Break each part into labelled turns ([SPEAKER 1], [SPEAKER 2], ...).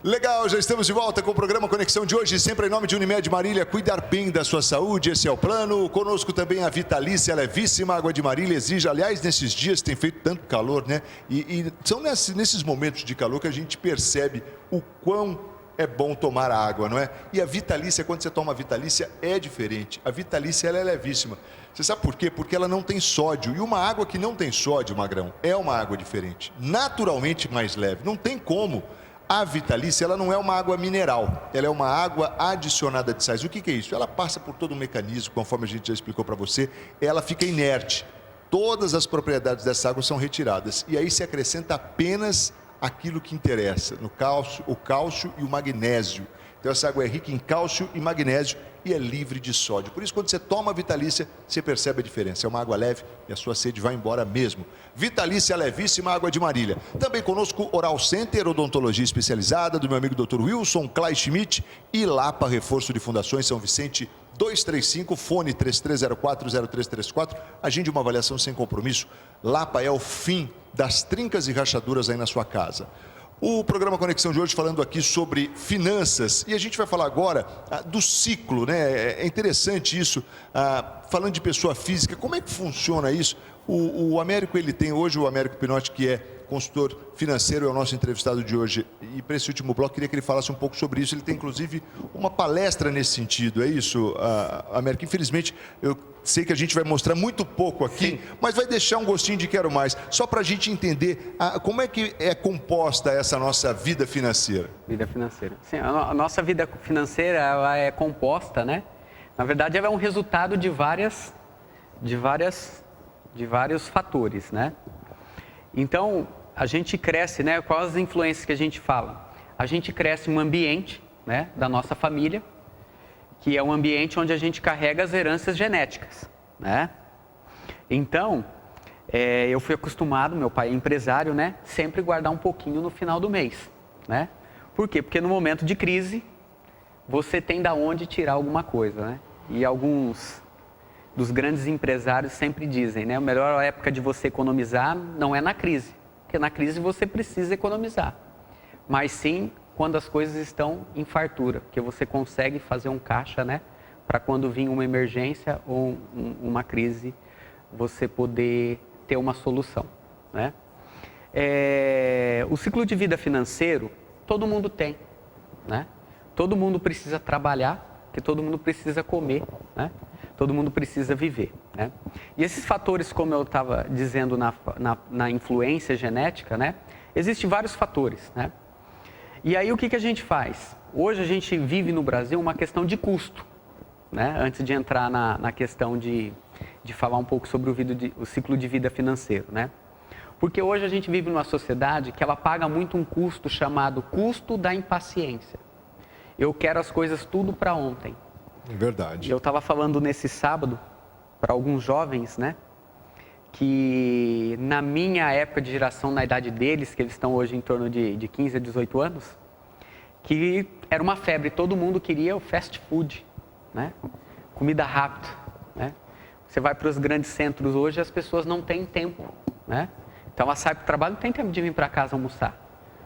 [SPEAKER 1] Legal, já estamos de volta com o programa Conexão de hoje, sempre em nome de Unimed Marília, cuidar bem da sua saúde, esse é o plano. Conosco também a Vitalícia, a levíssima água de Marília exige, aliás, nesses dias tem feito tanto calor, né? E são nesses momentos de calor que a gente percebe o quão é bom tomar água, não é? E a Vitalícia, quando você toma a Vitalícia, é diferente. A Vitalícia, ela é levíssima. Você sabe por quê? Porque ela não tem sódio. E uma água que não tem sódio, Magrão, é uma água diferente. Naturalmente mais leve. Não tem como. A Vitalícia, ela não é uma água mineral, ela é uma água adicionada de sais. O que é isso? Ela passa por todo um mecanismo, conforme a gente já explicou para você, ela fica inerte. Todas as propriedades dessa água são retiradas. E aí se acrescenta apenas aquilo que interessa, no cálcio, o cálcio e o magnésio. Então essa água é rica em cálcio e magnésio e é livre de sódio. Por isso, quando você toma a Vitalícia, você percebe a diferença. É uma água leve e a sua sede vai embora mesmo. Vitalícia levíssima, água de Marília. Também conosco Oral Center, odontologia especializada, do meu amigo Dr. Wilson Klein Schmidt e Lapa Reforço de Fundações São Vicente 235, fone 33040334. Agende uma avaliação sem compromisso. Lapa é o fim das trincas e rachaduras aí na sua casa. O programa Conexão de hoje falando aqui sobre finanças e a gente vai falar agora do ciclo, né? É interessante isso, falando de pessoa física, como é que funciona isso? O Américo, ele tem hoje, o Américo Pinotti, que é consultor financeiro, é o nosso entrevistado de hoje. E para esse último bloco, queria que ele falasse um pouco sobre isso. Ele tem, inclusive, uma palestra nesse sentido, é isso, Américo? Infelizmente, eu sei que a gente vai mostrar muito pouco aqui, sim, mas vai deixar um gostinho de quero mais, só para a gente entender como é que é composta essa nossa vida financeira.
[SPEAKER 2] Vida financeira. Sim, a nossa vida financeira ela é composta, né? Na verdade, ela é um resultado de vários fatores, né? Então, a gente cresce, né? Quais as influências que a gente fala? A gente cresce em um ambiente, né, da nossa família, que é um ambiente onde a gente carrega as heranças genéticas, né? Então, eu fui acostumado, meu pai é empresário, né, sempre guardar um pouquinho no final do mês, né? Por quê? Porque no momento de crise, você tem da onde tirar alguma coisa, né? E alguns dos grandes empresários sempre dizem, né? A melhor época de você economizar não é na crise, porque na crise você precisa economizar, mas sim quando as coisas estão em fartura, porque você consegue fazer um caixa, né? Para quando vir uma emergência ou uma crise, você poder ter uma solução, né? O ciclo de vida financeiro, todo mundo tem, né? Todo mundo precisa trabalhar, porque todo mundo precisa comer, né? Todo mundo precisa viver, né? E esses fatores, como eu estava dizendo na influência genética, né? Existem vários fatores, né? E aí o que a gente faz? Hoje a gente vive no Brasil uma questão de custo, né? Antes de entrar na questão de falar um pouco sobre o ciclo de vida financeiro, né? Porque hoje a gente vive numa sociedade que ela paga muito um custo chamado custo da impaciência. Eu quero as coisas tudo para ontem.
[SPEAKER 1] É verdade.
[SPEAKER 2] Eu estava falando nesse sábado para alguns jovens, né? Que na minha época de geração, na idade deles, que eles estão hoje em torno de 15 a 18 anos, que era uma febre, todo mundo queria o fast food, né? Comida rápida, né? Você vai para os grandes centros hoje, as pessoas não têm tempo, né? Então ela sai para o trabalho, não tem tempo de vir para casa almoçar.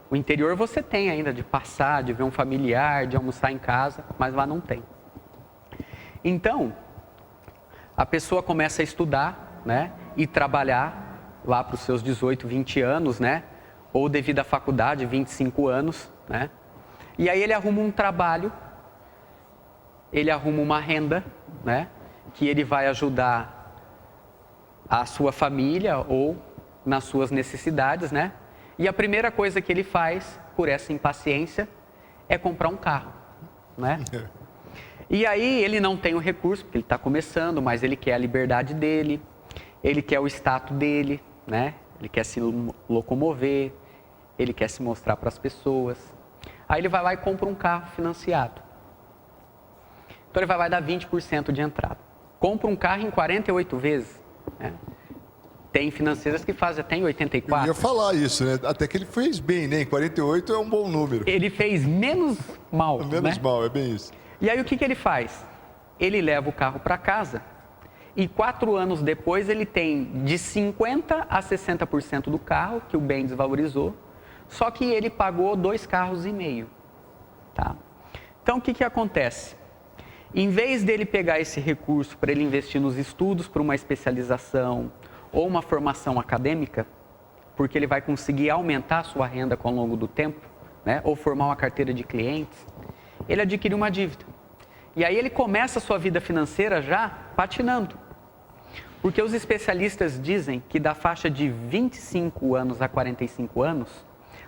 [SPEAKER 2] O interior você tem ainda de passar, de ver um familiar, de almoçar em casa, mas lá não tem. Então, a pessoa começa a estudar, né, e trabalhar lá para os seus 18, 20 anos, né, ou devido à faculdade, 25 anos, né, e aí ele arruma um trabalho, ele arruma uma renda, né, que ele vai ajudar a sua família ou nas suas necessidades, né, e a primeira coisa que ele faz, por essa impaciência, é comprar um carro, né. E aí ele não tem o recurso, porque ele está começando, mas ele quer a liberdade dele, ele quer o status dele, né? Ele quer se locomover, ele quer se mostrar para as pessoas. Aí ele vai lá e compra um carro financiado. Então ele vai lá e dá 20% de entrada. Compra um carro em 48 vezes, né? Tem financeiras que fazem até em 84.
[SPEAKER 1] Eu ia falar isso, né? Até que ele fez bem, né? Em 48 é um bom número.
[SPEAKER 2] Ele fez menos mal,
[SPEAKER 1] Menos
[SPEAKER 2] né?
[SPEAKER 1] mal, é bem isso.
[SPEAKER 2] E aí o que ele faz? Ele leva o carro para casa e 4 anos depois ele tem de 50% a 60% do carro, que o bem desvalorizou, só que ele pagou 2,5 carros. Tá? Então, o que acontece? Em vez dele pegar esse recurso para ele investir nos estudos, para uma especialização ou uma formação acadêmica, porque ele vai conseguir aumentar a sua renda ao longo do tempo, né? Ou formar uma carteira de clientes, ele adquire uma dívida. E aí ele começa a sua vida financeira já patinando. Porque os especialistas dizem que da faixa de 25 anos a 45 anos,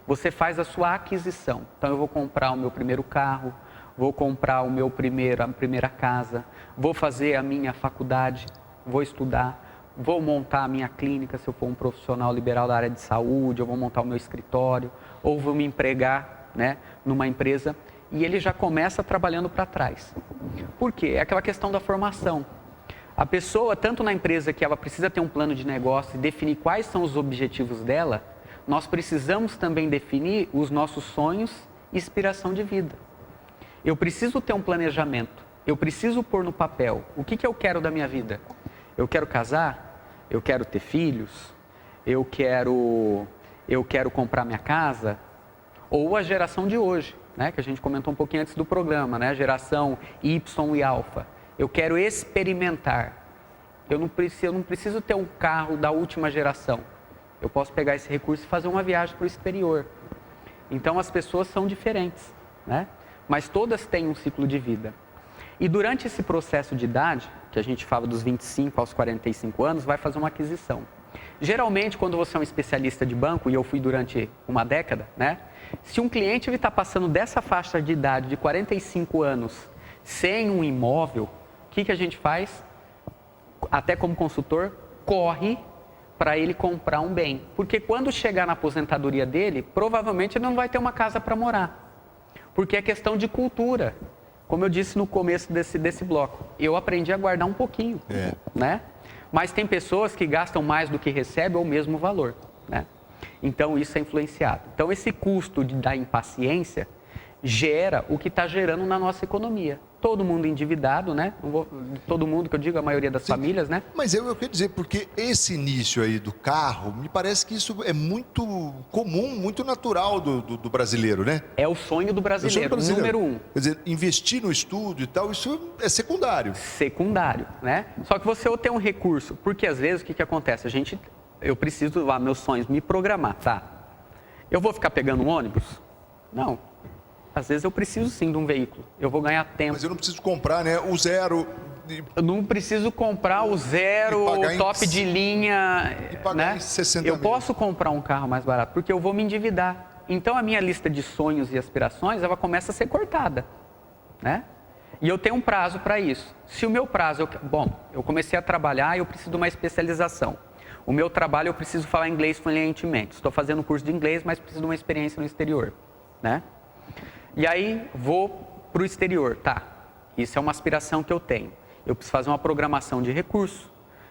[SPEAKER 2] você faz a sua aquisição. Então eu vou comprar o meu primeiro carro, vou comprar a primeira casa, vou fazer a minha faculdade, vou estudar, vou montar a minha clínica, se eu for um profissional liberal da área de saúde, eu vou montar o meu escritório, ou vou me empregar, né, numa empresa, e ele já começa trabalhando para trás. Por quê? É aquela questão da formação. A pessoa, tanto na empresa que ela precisa ter um plano de negócio e definir quais são os objetivos dela, nós precisamos também definir os nossos sonhos e inspiração de vida. Eu preciso ter um planejamento, eu preciso pôr no papel o que eu quero da minha vida. Eu quero casar, eu quero ter filhos, eu quero comprar minha casa, ou a geração de hoje, né, que a gente comentou um pouquinho antes do programa, né, geração Y e alfa. Eu quero experimentar. Eu não preciso ter um carro da última geração. Eu posso pegar esse recurso e fazer uma viagem para o exterior. Então as pessoas são diferentes, né? Mas todas têm um ciclo de vida. E durante esse processo de idade, que a gente fala dos 25 aos 45 anos, vai fazer uma aquisição. Geralmente, quando você é um especialista de banco, e eu fui durante uma década, né? Se um cliente está passando dessa faixa de idade de 45 anos sem um imóvel, o que a gente faz? Até como consultor, corre para ele comprar um bem. Porque quando chegar na aposentadoria dele, provavelmente ele não vai ter uma casa para morar. Porque é questão de cultura. Como eu disse no começo desse bloco, eu aprendi a guardar um pouquinho, né? Mas tem pessoas que gastam mais do que recebem ou o mesmo valor, né? Então isso é influenciado. Então esse custo da impaciência gera o que está gerando na nossa economia. Todo mundo endividado, né? Todo mundo, que eu digo, a maioria das famílias, né?
[SPEAKER 1] Mas eu quero dizer, porque esse início aí do carro, me parece que isso é muito comum, muito natural do brasileiro, né?
[SPEAKER 2] É o sonho do brasileiro, número um.
[SPEAKER 1] Quer dizer, investir no estudo e tal, isso é secundário.
[SPEAKER 2] Secundário, né? Só que você tem um recurso, porque às vezes o que acontece? Eu preciso lá, meus sonhos, me programar, tá? Eu vou ficar pegando um ônibus? Não. Às vezes eu preciso sim de um veículo, eu vou ganhar tempo.
[SPEAKER 1] Mas eu não preciso comprar, né, o zero.
[SPEAKER 2] Eu não preciso comprar o zero, o top de linha,
[SPEAKER 1] e pagar, né? Em 60
[SPEAKER 2] eu
[SPEAKER 1] mil.
[SPEAKER 2] posso comprar um carro mais barato, porque eu vou me endividar. Então a minha lista de sonhos e aspirações, ela começa a ser cortada, né? E eu tenho um prazo para isso. Se o meu prazo, eu comecei a trabalhar e eu preciso de uma especialização. O meu trabalho, eu preciso falar inglês fluentemente. Estou fazendo um curso de inglês, mas preciso de uma experiência no exterior, né? E aí, vou para o exterior, tá? Isso é uma aspiração que eu tenho. Eu preciso fazer uma programação de recursos.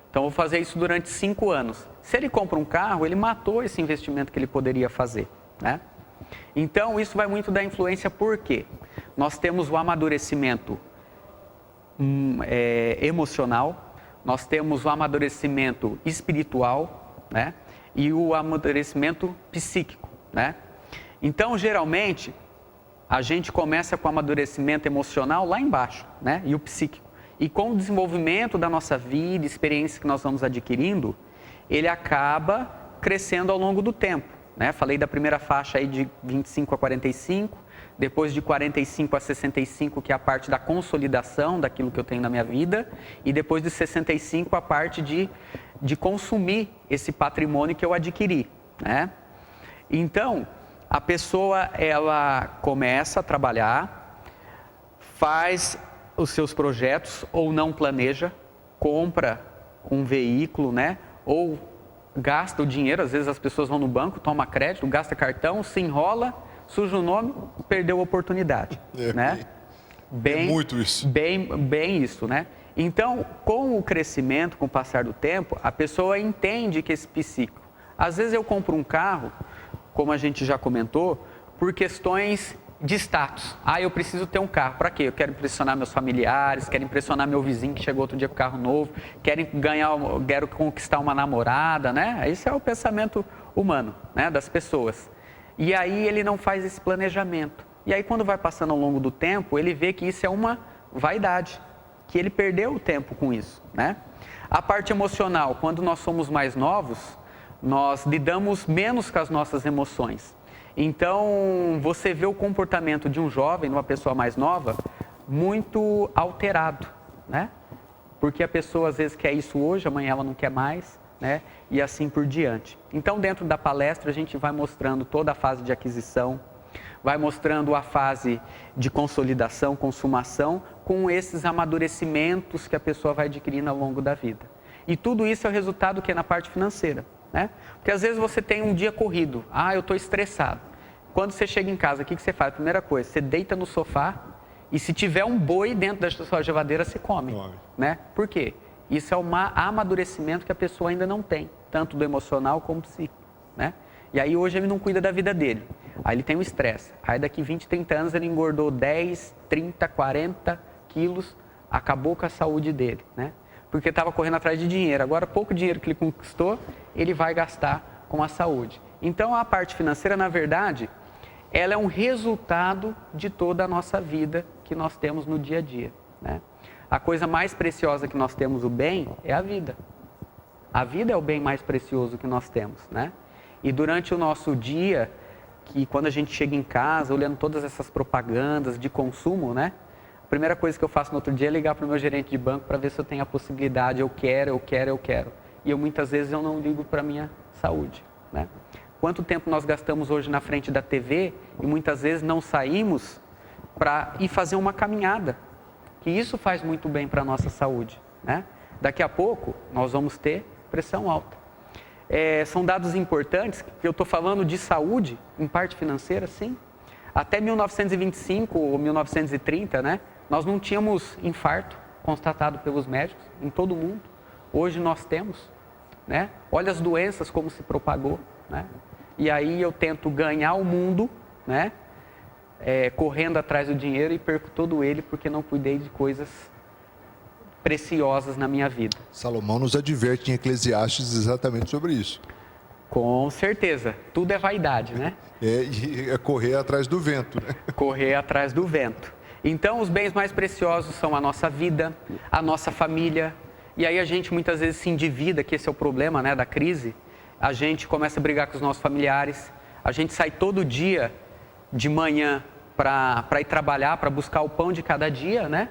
[SPEAKER 2] Então, eu vou fazer isso durante 5 anos. Se ele compra um carro, ele matou esse investimento que ele poderia fazer, né? Então, isso vai muito da influência, por quê? Nós temos o amadurecimento emocional, nós temos o amadurecimento espiritual, né? E o amadurecimento psíquico, né? Então, geralmente, a gente começa com o amadurecimento emocional lá embaixo, né? E o psíquico. E com o desenvolvimento da nossa vida, experiências que nós vamos adquirindo, ele acaba crescendo ao longo do tempo, né? Falei da primeira faixa aí de 25 a 45, depois de 45 a 65, que é a parte da consolidação daquilo que eu tenho na minha vida, e depois de 65 a parte de consumir esse patrimônio que eu adquiri, né? Então, a pessoa, ela começa a trabalhar, faz os seus projetos ou não planeja, compra um veículo, né? Ou gasta o dinheiro, às vezes as pessoas vão no banco, toma crédito, gasta cartão, se enrola, suja o nome, perdeu a oportunidade, né?
[SPEAKER 1] É muito isso.
[SPEAKER 2] Bem isso, né? Então, com o crescimento, com o passar do tempo, a pessoa entende que esse psíquico, às vezes eu compro um carro, como a gente já comentou, por questões de status. Eu preciso ter um carro. Para quê? Eu quero impressionar meus familiares, quero impressionar meu vizinho que chegou outro dia com carro novo, quero conquistar uma namorada, né? Esse é o pensamento humano, né, das pessoas. E aí ele não faz esse planejamento. E aí, quando vai passando ao longo do tempo, ele vê que isso é uma vaidade, que ele perdeu o tempo com isso, né? A parte emocional, quando nós somos mais novos, nós lidamos menos com as nossas emoções. Então, você vê o comportamento de um jovem, de uma pessoa mais nova, muito alterado, né? Porque a pessoa às vezes quer isso hoje, amanhã ela não quer mais, né? E assim por diante. Então, dentro da palestra, a gente vai mostrando toda a fase de aquisição, vai mostrando a fase de consolidação, consumação, com esses amadurecimentos que a pessoa vai adquirindo ao longo da vida. E tudo isso é o resultado que é na parte financeira, né? Porque às vezes você tem um dia corrido, eu estou estressado. Quando você chega em casa, o que você faz? Primeira coisa, você deita no sofá e se tiver um boi dentro da sua geladeira, você come, né? Por quê? Isso é um amadurecimento que a pessoa ainda não tem, tanto do emocional como do psíquico, né? E aí hoje ele não cuida da vida dele, aí ele tem o estresse, aí daqui 20, 30 anos ele engordou 10, 30, 40 quilos, acabou com a saúde dele, né? Porque estava correndo atrás de dinheiro, agora pouco dinheiro que ele conquistou, ele vai gastar com a saúde. Então a parte financeira, na verdade, ela é um resultado de toda a nossa vida que nós temos no dia a dia, né? A coisa mais preciosa que nós temos, o bem, é a vida. A vida é o bem mais precioso que nós temos, né? E durante o nosso dia, que quando a gente chega em casa, olhando todas essas propagandas de consumo, né? A primeira coisa que eu faço no outro dia é ligar para o meu gerente de banco para ver se eu tenho a possibilidade, eu quero. E muitas vezes eu não ligo para a minha saúde, né? Quanto tempo nós gastamos hoje na frente da TV e muitas vezes não saímos para ir fazer uma caminhada, que isso faz muito bem para a nossa saúde, né? Daqui a pouco nós vamos ter pressão alta. São dados importantes, que eu estou falando de saúde, em parte financeira, sim. Até 1925 ou 1930, né, nós não tínhamos infarto constatado pelos médicos em todo o mundo. Hoje nós temos, né? Olha as doenças como se propagou, né? E aí eu tento ganhar o mundo, né? Correndo atrás do dinheiro e perco todo ele porque não cuidei de coisas preciosas na minha vida.
[SPEAKER 1] Salomão nos adverte em Eclesiastes exatamente sobre isso.
[SPEAKER 2] Com certeza, tudo é vaidade, né?
[SPEAKER 1] É correr atrás do vento, né?
[SPEAKER 2] Correr atrás do vento. Então, os bens mais preciosos são a nossa vida, a nossa família. E aí a gente muitas vezes se endivida, que esse é o problema, né, da crise. A gente começa a brigar com os nossos familiares. A gente sai todo dia de manhã para ir trabalhar, para buscar o pão de cada dia, né?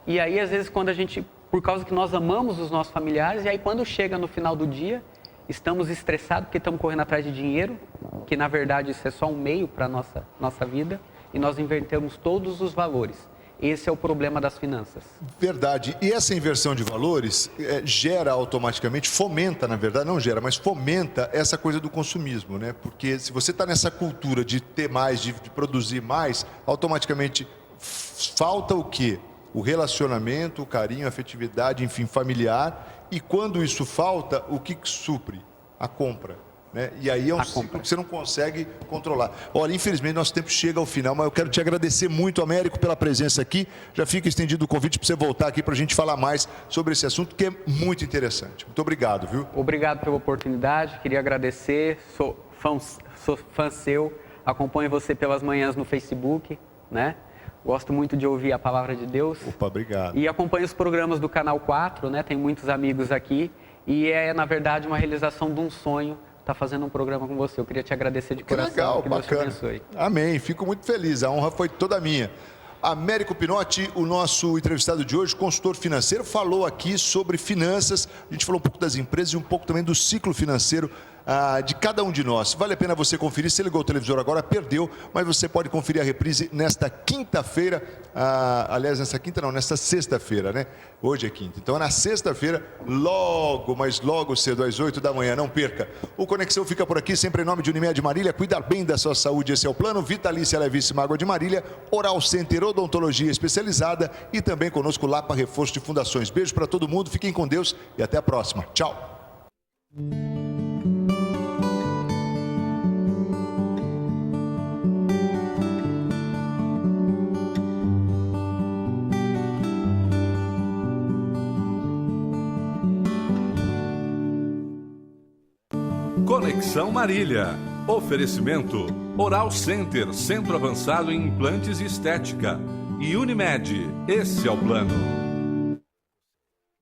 [SPEAKER 2] E aí, às vezes, quando a gente, por causa que nós amamos os nossos familiares, e aí quando chega no final do dia, estamos estressados porque estamos correndo atrás de dinheiro, que na verdade isso é só um meio para a nossa vida, e nós invertemos todos os valores. Esse é o problema das finanças.
[SPEAKER 1] Verdade. E essa inversão de valores gera automaticamente, fomenta, na verdade, não gera, mas fomenta essa coisa do consumismo, né? Porque se você está nessa cultura de ter mais, de produzir mais, automaticamente falta o quê? O relacionamento, o carinho, a afetividade, enfim, familiar. E quando isso falta, o que supre? A compra, né? E aí é um ciclo que você não consegue controlar. Olha, infelizmente nosso tempo chega ao final, mas eu quero te agradecer muito, Américo, pela presença aqui. Já fica estendido o convite para você voltar aqui para a gente falar mais sobre esse assunto, que é muito interessante. Muito obrigado, viu?
[SPEAKER 2] Obrigado pela oportunidade, queria agradecer, sou fã seu, acompanho você pelas manhãs no Facebook, né? Gosto muito de ouvir a palavra de Deus.
[SPEAKER 1] Opa, obrigado.
[SPEAKER 2] E acompanho os programas do Canal 4, né? Tenho muitos amigos aqui. E na verdade, uma realização de um sonho estar fazendo um programa com você. Eu queria te agradecer de coração.
[SPEAKER 1] Legal,
[SPEAKER 2] que
[SPEAKER 1] bacana.
[SPEAKER 2] Deus te abençoe.
[SPEAKER 1] Amém, fico muito feliz. A honra foi toda minha. Américo Pinotti, o nosso entrevistado de hoje, consultor financeiro, falou aqui sobre finanças. A gente falou um pouco das empresas e um pouco também do ciclo financeiro de cada um de nós. Vale a pena você conferir. Se ligou o televisor agora, perdeu, mas você pode conferir a reprise nesta quinta-feira. Aliás, nesta sexta-feira, né? Hoje é quinta. Então, na sexta-feira, logo, mas logo cedo, às 8 da manhã, não perca. O Conexão fica por aqui, sempre em nome de Unimed Marília. Cuidar bem da sua saúde, esse é o plano. Vitalícia Levíssima Água de Marília. Oral Center, odontologia especializada. E também conosco Lapa Reforço de Fundações. Beijo para todo mundo, fiquem com Deus e até a próxima. Tchau.
[SPEAKER 3] Conexão Marília. Oferecimento Oral Center, centro avançado em implantes e estética. E Unimed, esse é o plano.